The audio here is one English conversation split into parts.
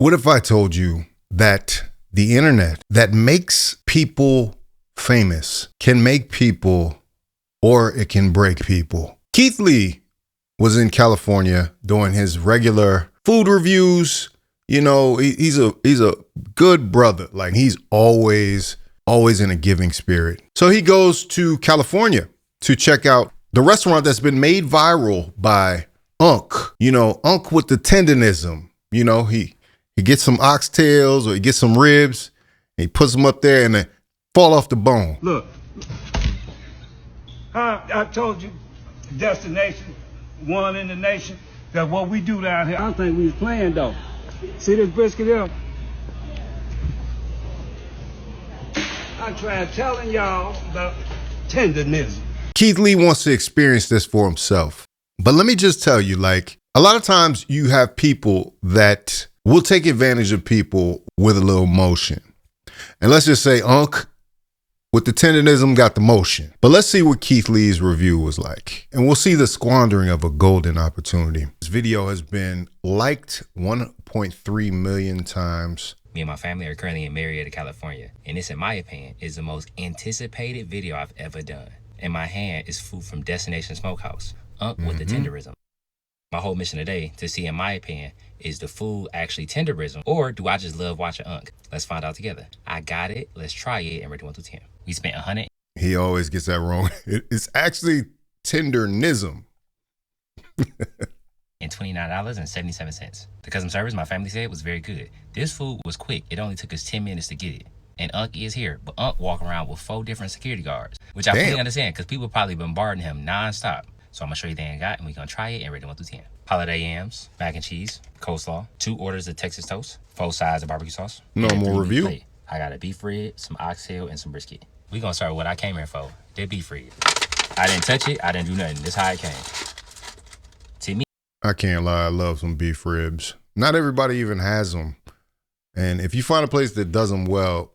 What if I told you that the internet that makes people famous can make people, or it can break people? Keith Lee was in California doing his regular food reviews. You know, he's a good brother. Like, he's always in a giving spirit. So he goes to California to check out the restaurant that's been made viral by UNC. You know, UNC with the tendernism. You know, he gets some oxtails or he gets some ribs, and he puts them up there and they fall off the bone. Look, I told you, destination, one in the nation. That's what we do down here. I don't think we was playing though. See this brisket here? I'm trying telling y'all about tendernism. Keith Lee wants to experience this for himself. But let me just tell you, like, a lot of times you have people that will take advantage of people with a little motion. And let's just say UNC with the tendernism got the motion. But let's see what Keith Lee's review was like. And we'll see the squandering of a golden opportunity. This video has been liked 1.3 million times. Me and my family are currently in Marietta, California. And this, in my opinion, is the most anticipated video I've ever done. In my hand is food from Destination Smokehouse, UNC with the tenderism. My whole mission today to see, in my opinion, is the food actually tenderism, or do I just love watching UNC? Let's find out together. I got it. Let's try it and rate it 1 through 10. We spent 100. He always gets that wrong. It's actually tendernism. And $29.77. The customer service, my family said, was very good. This food was quick. It only took us 10 minutes to get it. And UNC is here, but UNC walk around with 4 different security guards, which I fully understand because people probably bombarding him nonstop. So I'm gonna show you everything I got, and we're gonna try it and rate it 1 through 10. Holiday yams, mac and cheese, coleslaw, 2 orders of Texas toast, 4 sides of barbecue sauce. Normal review. Plate. I got a beef rib, some oxtail, and some brisket. We're gonna start with what I came here for, the beef rib. I didn't touch it, I didn't do nothing. This is how it came. To me, I can't lie, I love some beef ribs. Not everybody even has them. And if you find a place that does them well,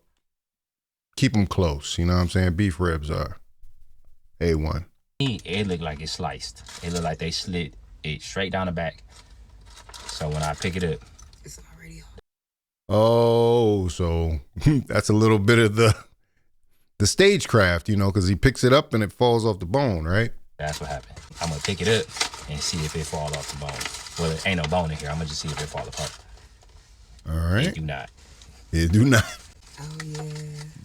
keep them close. You know what I'm saying? Beef ribs are A1. it looked like it's sliced. It looked like they slit it straight down the back. So when I pick it up, it's already on. Oh, so that's a little bit of the stagecraft, you know, because he picks it up and it falls off the bone, right? That's what happened. I'm gonna pick it up and see if it falls off the bone. Well, there ain't no bone in here. I'm gonna just see if it fall apart. All right. It do not. It do not. Oh yeah.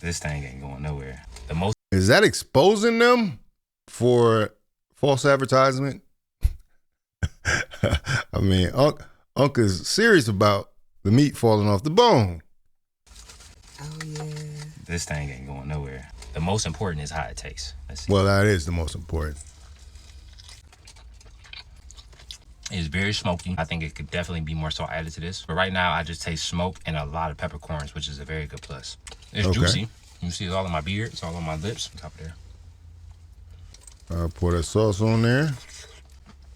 This thing ain't going nowhere. The most. Is that exposing them for false advertisement? I mean, Unc is serious about the meat falling off the bone. Oh yeah. This thing ain't going nowhere. The most important is how it tastes. Let's see. Well, that is the most important. It's very smoky. I think it could definitely be more salt added to this. But right now, I just taste smoke and a lot of peppercorns, which is a very good plus. It's juicy. You see it's all on my beard. It's all on my lips. On top of there. I'll pour that sauce on there.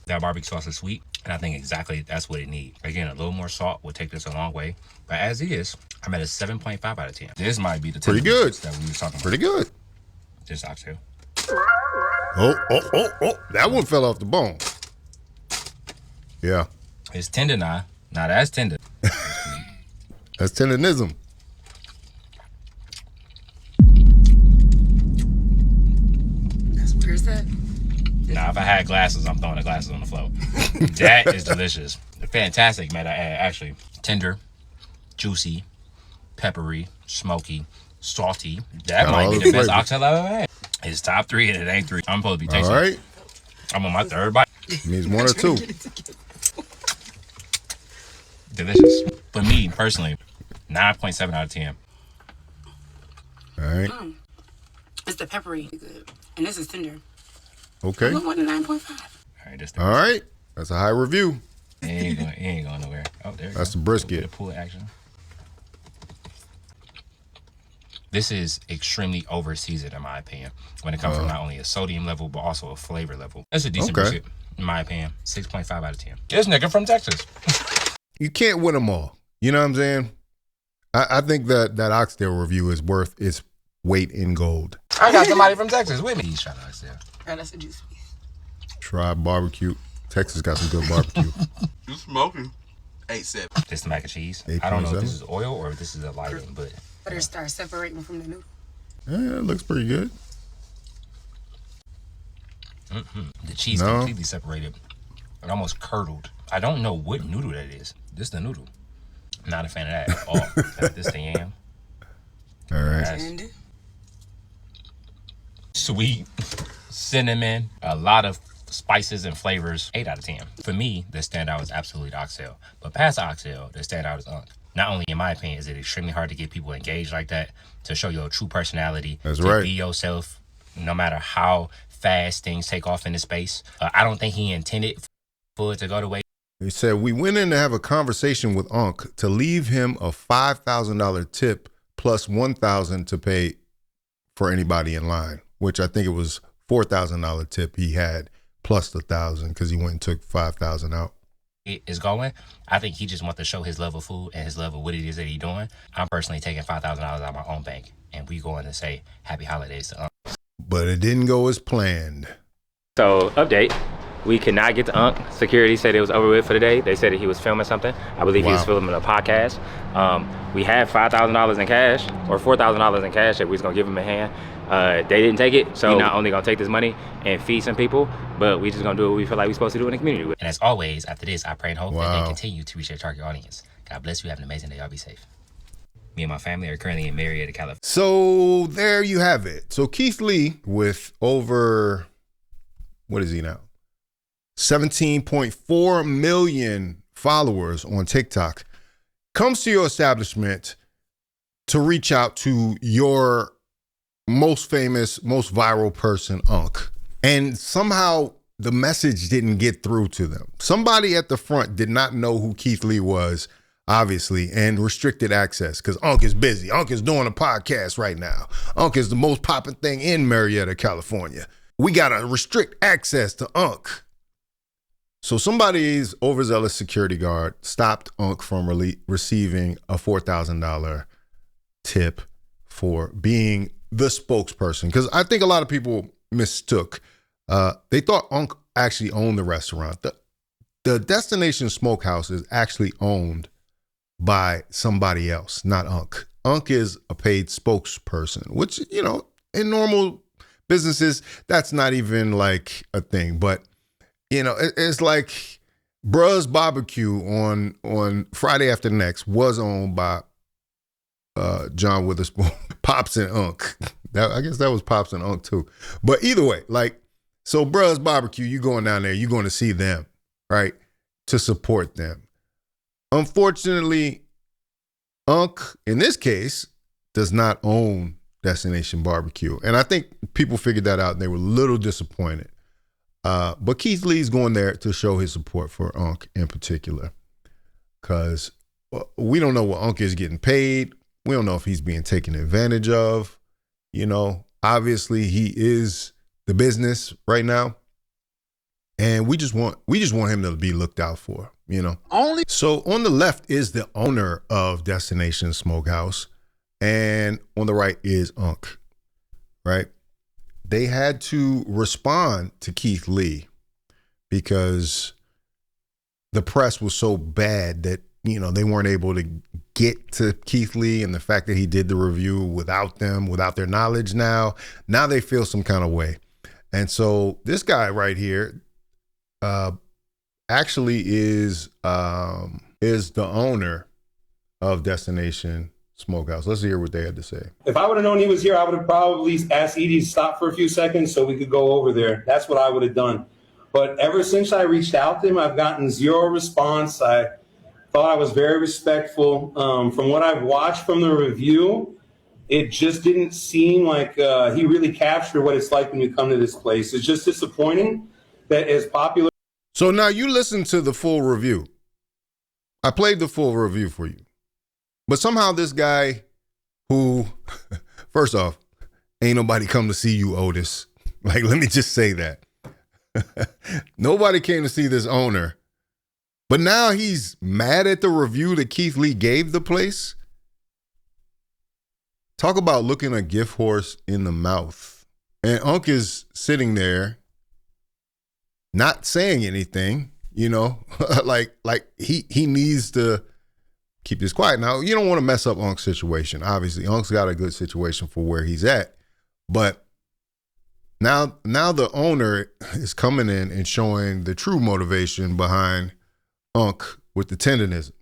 That barbecue sauce is sweet. And I think exactly that's what it needs. Again, a little more salt will take this a long way. But as is, I'm at a 7.5 out of 10. This might be the pretty good that we were talking about. Pretty good. This oxtail. Oh. That one fell off the bone. Yeah. It's tender now. Now that's tender. That's tendernism. Where's that? Now, if I had glasses, I'm throwing the glasses on the floor. That is delicious. Fantastic, man. I add actually tender, juicy, peppery, smoky, salty. That might be the best oxtail I've ever had. It's top 3 and it ain't 3. I'm supposed to be tasting. All right. I'm on my 3rd bite. It means 1 or 2. Delicious. For me, personally, 9.7 out of 10. All right. It's the peppery. Good. And this is tender. Okay. I'm going to 9.5. All right, All right. That's a high review. It ain't going nowhere. Oh, there you go. That's the brisket. The pull action. This is extremely over seasoned, in my opinion, when it comes from not only a sodium level, but also a flavor level. That's a decent brisket, in my opinion. 6.5 out of 10. This nigga from Texas. You can't win them all. You know what I'm saying? I think that oxtail review is worth its weight in gold. I got somebody from Texas with me. He's trying to oxtail. Oh, that's a juice piece. Try barbecue. Texas got some good barbecue. You smoking. 8.7. This the mac and cheese. 8.7. I don't know if this is oil or if this is a lighting, but Butter starts separating from the noodle. Yeah, it looks pretty good. the cheese completely separated. It almost curdled. I don't know what noodle that is. This is the noodle. Not a fan of that at all. This the yam. All right. And Sweet, cinnamon, a lot of spices and flavors. 8 out of 10. For me, the standout is absolutely the oxtail. But past oxtail, the standout is Unc. Not only, in my opinion, is it extremely hard to get people engaged like that, to show your true personality. That's to right. Be yourself, no matter how fast things take off in the space. I don't think he intended for it to go the way. He said, we went in to have a conversation with Unc to leave him a $5,000 tip plus $1,000 to pay for anybody in line, which I think it was $4,000 tip he had plus the $1,000 because he went and took $5,000 out. It is going. I think he just wants to show his love of food and his love of what it is that he's doing. I'm personally taking $5,000 out of my own bank, and we going to say happy holidays to Unc. But it didn't go as planned. So, update. We could not get to Unc. Security said it was over with for the day. They said that he was filming something. I believe he was filming a podcast. We had $5,000 in cash, or $4,000 in cash that we was going to give him a hand. They didn't take it, so we're not only going to take this money and feed some people, but we just going to do what we feel like we're supposed to do in the community. And as always, after this, I pray and hope that they continue to reach their target audience. God bless you. Have an amazing day. Y'all be safe. Me and my family are currently in Marietta, California. So there you have it. So Keith Lee, with over, what is he now? 17.4 million followers on TikTok, comes to your establishment to reach out to your most famous, most viral person, Unc. And somehow the message didn't get through to them. Somebody at the front did not know who Keith Lee was, obviously, and restricted access because Unc is busy. Unc is doing a podcast right now. Unc is the most popping thing in Marietta, California. We got to restrict access to Unc. So somebody's overzealous security guard stopped Unc from receiving a $4,000 tip for being the spokesperson. Because I think a lot of people mistook. They thought Unc actually owned the restaurant. The Destination Smokehouse is actually owned by somebody else, not Unc. Unc is a paid spokesperson, which, you know, in normal businesses, that's not even like a thing. But you know, it's like Bruh's Barbecue on Friday After Next was owned by John Witherspoon, Pops and Unc. I guess that was Pops and Unc too. But either way, like, so Bruh's Barbecue, you going down there, you're going to see them, right? To support them. Unfortunately, Unc, in this case, does not own Destination Barbecue. And I think people figured that out and they were a little disappointed. But Keith Lee's going there to show his support for Unc in particular, because we don't know what Unc is getting paid. We don't know if he's being taken advantage of. You know, obviously he is the business right now, and we just want him to be looked out for. You know, so on the left is the owner of Destination Smokehouse, and on the right is Unc, right? They had to respond to Keith Lee because the press was so bad that, you know, they weren't able to get to Keith Lee, and the fact that he did the review without them, without their knowledge now they feel some kind of way. And so this guy right here actually is the owner of Destination Smokehouse. Let's hear what they had to say. If I would have known he was here, I would have probably asked Edie to stop for a few seconds so we could go over there. That's what I would have done. But ever since I reached out to him, I've gotten zero response. I thought I was very respectful. From what I've watched from the review, it just didn't seem like he really captured what it's like when you come to this place. It's just disappointing that as popular. So now you listen to the full review. I played the full review for you. But somehow this guy who, first off, ain't nobody come to see you, Otis. Like, let me just say that. Nobody came to see this owner. But now he's mad at the review that Keith Lee gave the place. Talk about looking a gift horse in the mouth. And Unc is sitting there not saying anything. you know, like he needs to keep this quiet. Now, you don't want to mess up Unc's situation. Obviously, Unc's got a good situation for where he's at, but now the owner is coming in and showing the true motivation behind Unc with the tendernism.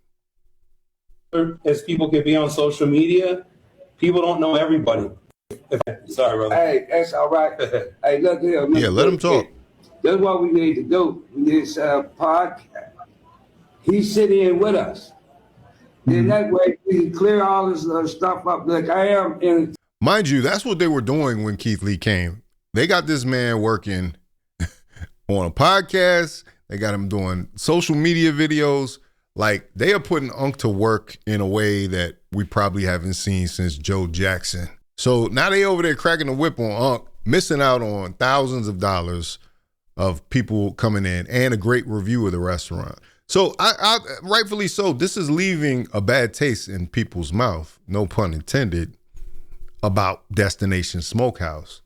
As people can be on social media, people don't know everybody. Sorry, brother. Hey, that's all right. Hey, look here. Yeah, let him talk. That's what we need to do. This podcast. He's sitting in with us. Then that way we can clear all this stuff up. Like I am in. Mind you, that's what they were doing when Keith Lee came. They got this man working on a podcast. They got him doing social media videos. Like, they are putting Unc to work in a way that we probably haven't seen since Joe Jackson. So now they over there cracking the whip on Unc, missing out on thousands of dollars of people coming in and a great review of the restaurant. So I rightfully so, this is leaving a bad taste in people's mouth, no pun intended, about Destination Smokehouse.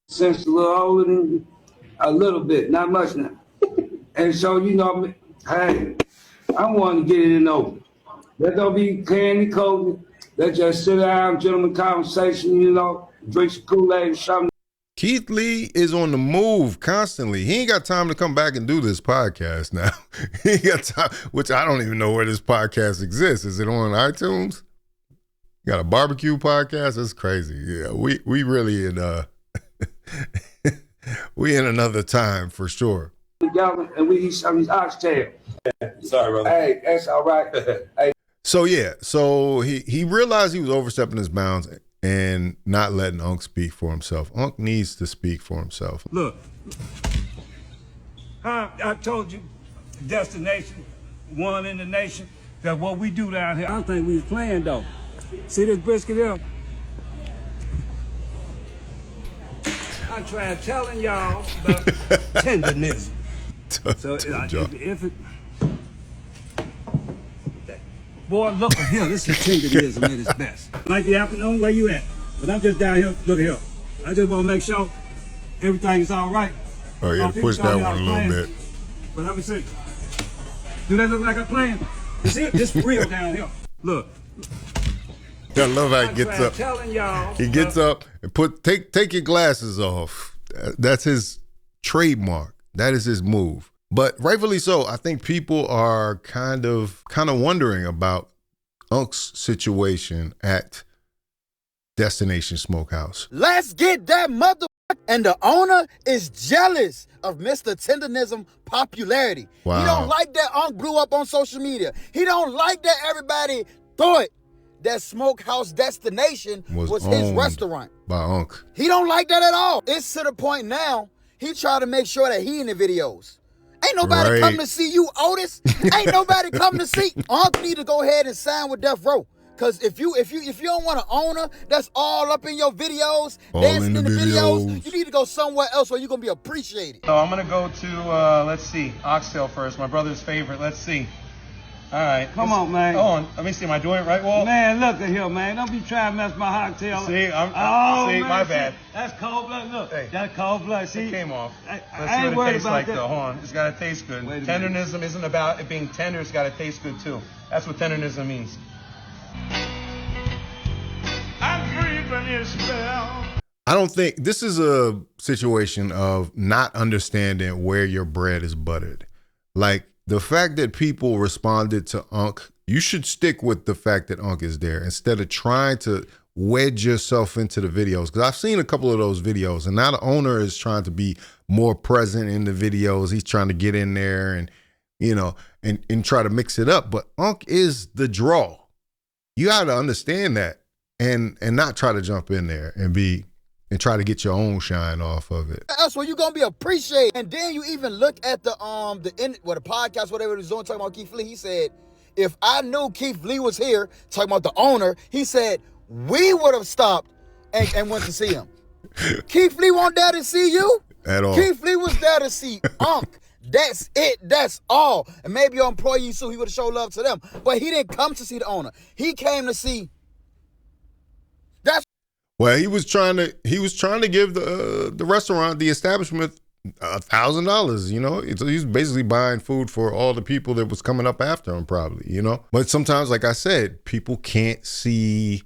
Since a little older than a little bit, not much now. And so, you know, hey, I want to get it in over. Let don't be candy coated. Let's just sit down, gentleman conversation, you know, drink some Kool-Aid or something. Keith Lee is on the move constantly. He ain't got time to come back and do this podcast now. He ain't got time, which I don't even know where this podcast exists. Is it on iTunes? You got a barbecue podcast? That's crazy. Yeah, we really in we in another time for sure. Together and we eat some of these oxtail. Sorry, brother. Hey, that's all right. Hey. So yeah, so he realized he was overstepping his bounds and not letting Unc speak for himself. Unc needs to speak for himself. Look, I told you, destination, one in the nation, that what we do down here, I don't think we was playing though. See this brisket here? I tried telling y'all about tendernism. So if it, boy, look here, this is tendernism at its best. Like the afternoon, where you at? But I'm just down here, look here. I just want to make sure everything's all right. Oh yeah, push that one a little bit. But let me see. Do that look like I'm playing? You see it? This for real down here. Look. I love how he gets up. He gets up and take your glasses off. That's his trademark. That is his move. But rightfully so, I think people are kind of wondering about Unc's situation at Destination Smokehouse. Let's get that mother. And the owner is jealous of Mr. Tendernism popularity. Wow. He don't like that Unc blew up on social media. He don't like that everybody thought that Smokehouse Destination was his restaurant. By Unc. He don't like that at all. It's to the point now, he try to make sure that he in the videos. Ain't nobody come to see you, Otis. Ain't nobody come to see. Unc need to go ahead and sign with Death Row. Cause if you don't want an owner that's all up in your videos, all dancing in the videos, you need to go somewhere else where you're gonna be appreciated. So I'm gonna go to let's see, oxtail first, my brother's favorite. Let's see. All right. Come on, man. Oh, let me see. Am I doing it right, Walt? Man, look at here, man. Don't be trying to mess my cocktail. See, man, my bad. That's cold blood. Look, hey, that's cold blood. See, it came off. I Let's ain't see what worried it tastes about like, that. though. Hold on. It's got to taste good. Tendernism isn't about it being tender. It's got to taste good, too. That's what tendernism means. I don't think this is a situation of not understanding where your bread is buttered. Like the fact that people responded to Unc, you should stick with the fact that Unc is there instead of trying to wedge yourself into the videos. Because I've seen a couple of those videos, and now the owner is trying to be more present in the videos. He's trying to get in there and, you know, and try to mix it up. But Unc is the draw. You got to understand that and not try to jump in there and try to get your own shine off of it. That's where you're gonna be appreciated. And then you even look at the podcast, whatever it was doing, talking about Keith Lee. He said, if I knew Keith Lee was here, talking about the owner, he said, we would have stopped and went to see him. Keith Lee wasn't there to see you. At all. Keith Lee was there to see Unc. That's it. That's all. And maybe your employees, so he would have showed love to them. But he didn't come to see the owner. He came to see. Well, he was trying to give the restaurant, the establishment, $1,000, you know? He's basically buying food for all the people that was coming up after him probably, you know? But sometimes, like I said, people can't see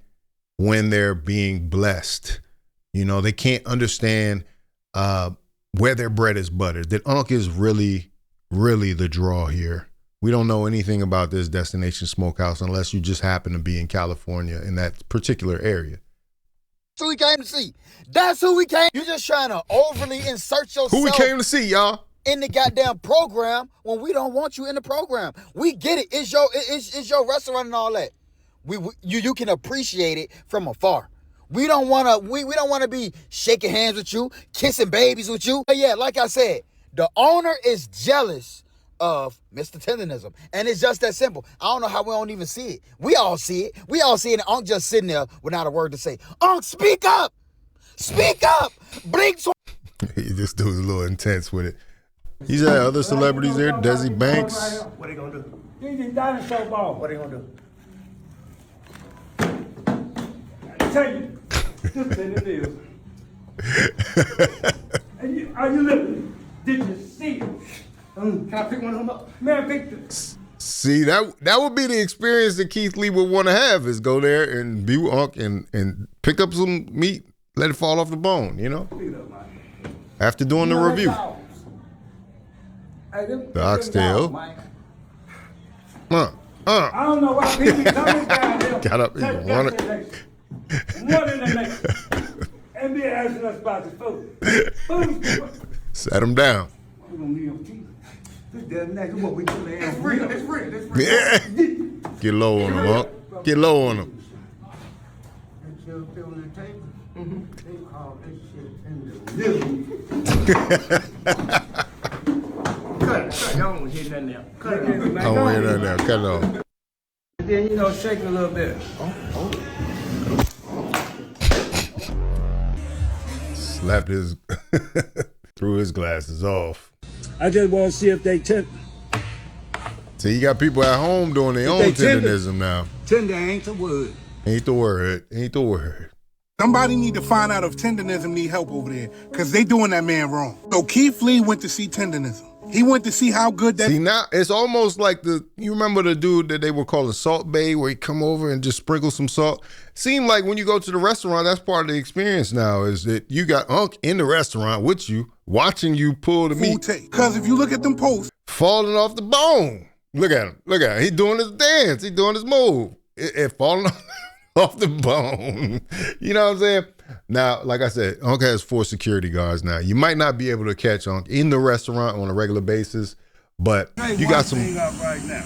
when they're being blessed. You know, they can't understand where their bread is buttered. That Unc is really, really the draw here. We don't know anything about this Destination Smokehouse unless you just happen to be in California in that particular area. That's who we came to see. That's who we came. You're just trying to overly insert yourself. Who we came to see, y'all? In the goddamn program when we don't want you in the program. We get it. It's your restaurant and all that. You can appreciate it from afar. We don't want to be shaking hands with you, kissing babies with you. But yeah, like I said, the owner is jealous of Mr. Tendernism. And it's just that simple. I don't know how we don't even see it. We all see it. We all see it, and Unc just sitting there without a word to say. Unc, speak up! Speak up! Blink. This dude's a little intense with it. He's had other celebrities there, Desi Banks. What are you gonna do? These dinosaur balls. What are you gonna do? I tell you, this it is. Are you listening? Did you see it? Can I pick one of them up? Man, pick this. See, that would be the experience that Keith Lee would want to have, is go there and be with Unc and pick up some meat, let it fall off the bone, you know? After doing the review. The oxtail. I don't know why people coming down here. Got up and run it. One in the next. And be asking us about the food. Sat him down. We're gonna need your teeth. What we do, it's real. Yeah. Get low on him, Unc. Get low on him. They call this shit tendernism. Cut. Y'all don't hear nothing now. Cut it. I don't hear nothing now. Cut it off. And then, shake it a little bit. Slapped his, threw his glasses off. I just want to see if they See, you got people at home doing their own tendernism now. Tender ain't the word. Ain't the word. Somebody need to find out if Tendernism need help over there, because they doing that man wrong. So Keith Lee went to see Tendernism. He went to see how good that... See, now it's almost like you remember the dude that they were calling Salt Bae, where he come over and just sprinkle some salt? Seemed like when you go to the restaurant, that's part of the experience now, is that you got Unc in the restaurant with you, watching you pull the meat. Because if you look at them posts... Falling off the bone. Look at him. He doing his dance. He doing his move. It falling off the bone. You know what I'm saying? Now, like I said, Unc has 4 security guards now. You might not be able to catch Unc in the restaurant on a regular basis, but you got some... Thing up right now.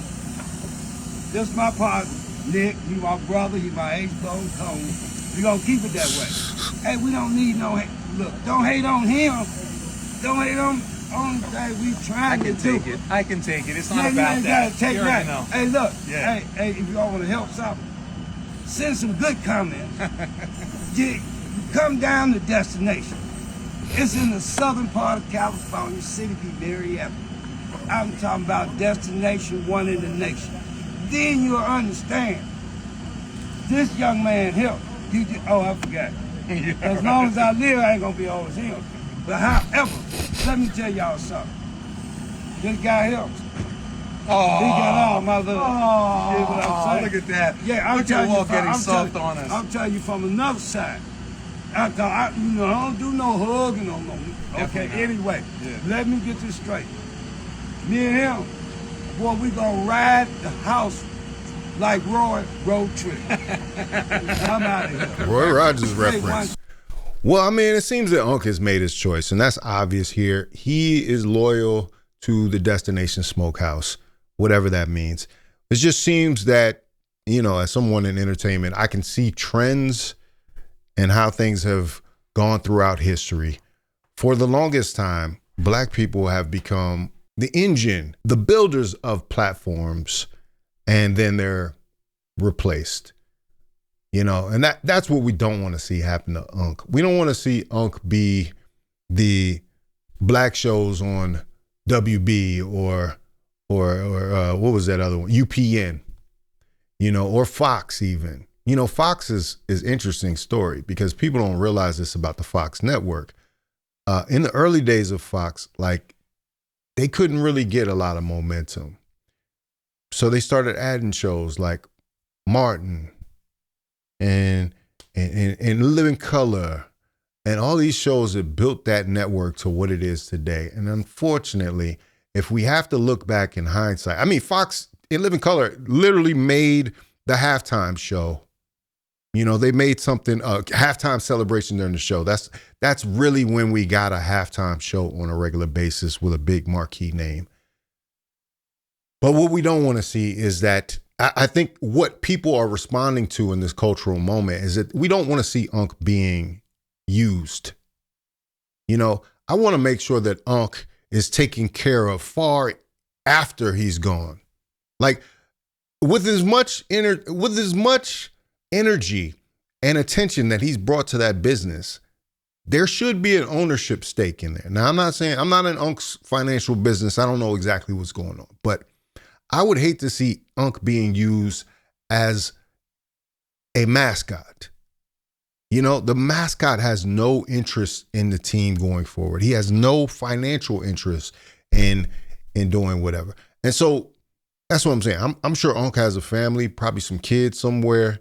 This my partner, Nick. You my brother. You my ace-bone cone. We gonna keep it that way. Hey, we don't need no hate. Look, don't hate on him. Don't hate on only thing we trying to do. I can take it. It's not about you that. Gotta take you that. Know. Hey, look. Yeah. Hey, if y'all want to help something, send some good comments. Come down to Destination. It's in the southern part of California, City be very epic. I'm talking about Destination, one in the nation. Then you'll understand. This young man here, I forgot. As long as I live, I ain't gonna be always him. But however, let me tell y'all something. This guy here, he got all my love. Oh, look at that. Yeah, I'm telling you, getting soft on us. I'm telling you from another side. I don't do no hugging no more. Okay, anyway, let me get this straight. Me and him, boy, we gonna ride the house like Roy Road Trip. I'm out of here. Roy Rogers reference. Well, I mean, it seems that Unc has made his choice, and that's obvious here. He is loyal to the Destination Smokehouse, whatever that means. It just seems that, as someone in entertainment, I can see trends and how things have gone throughout history. For the longest time, Black people have become the engine, the builders of platforms, and then they're replaced. And that's what we don't want to see happen to Unc. We don't want to see Unc be the Black shows on WB or what was that other one? UPN, or Fox even. Fox is interesting story because people don't realize this about the Fox network. in the early days of Fox, like they couldn't really get a lot of momentum. So they started adding shows like Martin and Living Color and all these shows that built that network to what it is today. And unfortunately, if we have to look back in hindsight, I mean, Fox in Living Color literally made the halftime show. You know, they made something, a halftime celebration during the show. That's really when we got a halftime show on a regular basis with a big marquee name. But what we don't want to see is that I think what people are responding to in this cultural moment is that we don't want to see Unc being used. You know, I want to make sure that Unc is taken care of far after he's gone. Like with as much energy and attention that he's brought to that business, there should be an ownership stake in there. Now, I'm not saying I'm not in Unc's financial business. I don't know exactly what's going on, but I would hate to see Unc being used as a mascot. You know, the mascot has no interest in the team going forward. He has no financial interest in doing whatever. And so that's what I'm saying. I'm sure Unc has a family, probably some kids somewhere.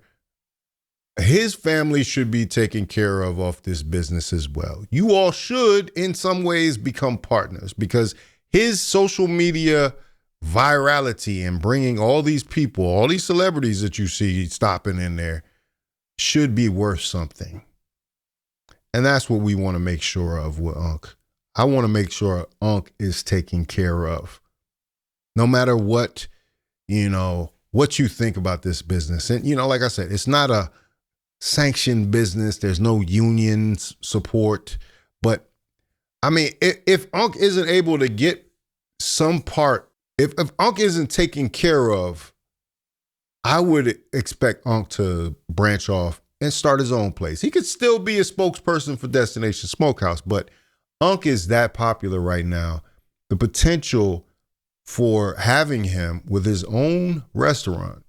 His family should be taken care of off this business as well. You all should, in some ways, become partners because his social media virality and bringing all these people, all these celebrities that you see stopping in there should be worth something. And that's what we want to make sure of with Unc. I want to make sure Unc is taken care of. No matter what, you know, what you think about this business. And, you know, like I said, it's not a sanctioned business. There's no union support. But, I mean, if Unc isn't able to get some part, if Unc isn't taken care of, I would expect Unc to branch off and start his own place. He could still be a spokesperson for Destination Smokehouse, but Unc is that popular right now. The potential for having him with his own restaurant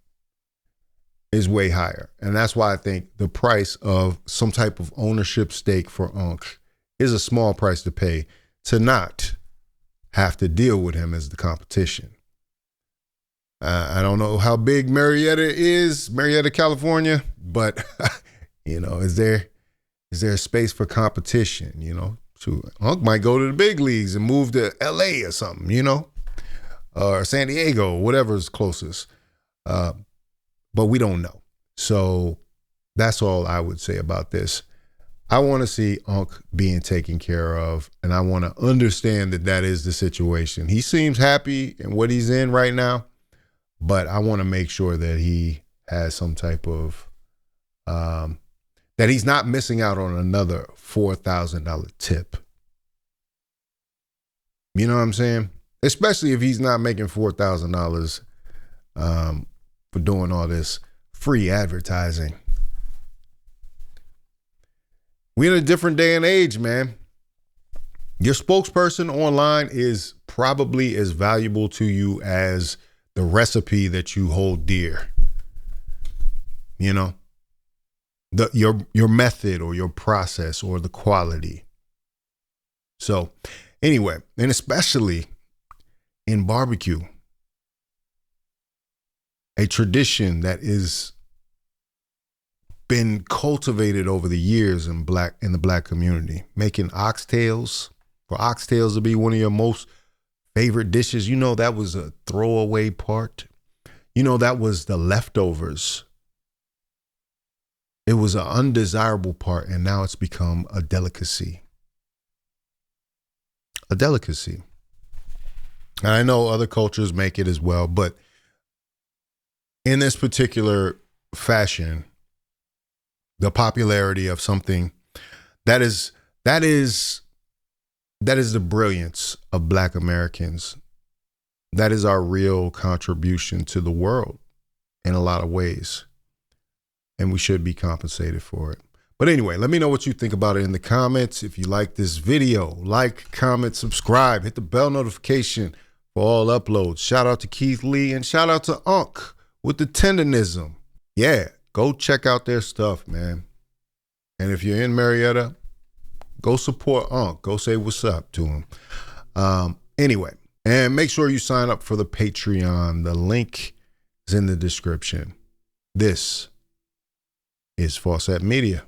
is way higher. And that's why I think the price of some type of ownership stake for Unc is a small price to pay to not have to deal with him as the competition. I don't know how big Marietta, California, but you know, is there a space for competition? You know, so Unc might go to the big leagues and move to LA or something, you know, or San Diego, whatever's closest. But we don't know. So that's all I would say about this. I want to see Unc being taken care of, and I want to understand that that is the situation. He seems happy in what he's in right now, but I want to make sure that he has some type of, that he's not missing out on another $4,000 tip. You know what I'm saying? Especially if he's not making $4,000 for doing all this free advertising. We're in a different day and age, man. Your spokesperson online is probably as valuable to you as the recipe that you hold dear. You know, your method or your process or the quality. So anyway, and especially in barbecue, a tradition that is been cultivated over the years in the black community, making oxtails, for oxtails to be one of your most favorite dishes. You know, that was a throwaway part. You know, that was the leftovers. It was an undesirable part, and now it's become a delicacy. A delicacy. And I know other cultures make it as well, but in this particular fashion, the popularity of something that is the brilliance of Black Americans. That is our real contribution to the world in a lot of ways. And we should be compensated for it. But anyway, let me know what you think about it in the comments. If you like this video, like, comment, subscribe, hit the bell notification for all uploads. Shout out to Keith Lee and shout out to Unc with the Tendernism. Yeah, go check out their stuff, man. And if you're in Marietta, Go support Unc. Go say what's up to him. Anyway, and make sure you sign up for the Patreon. The link is in the description. This is Faucette Media.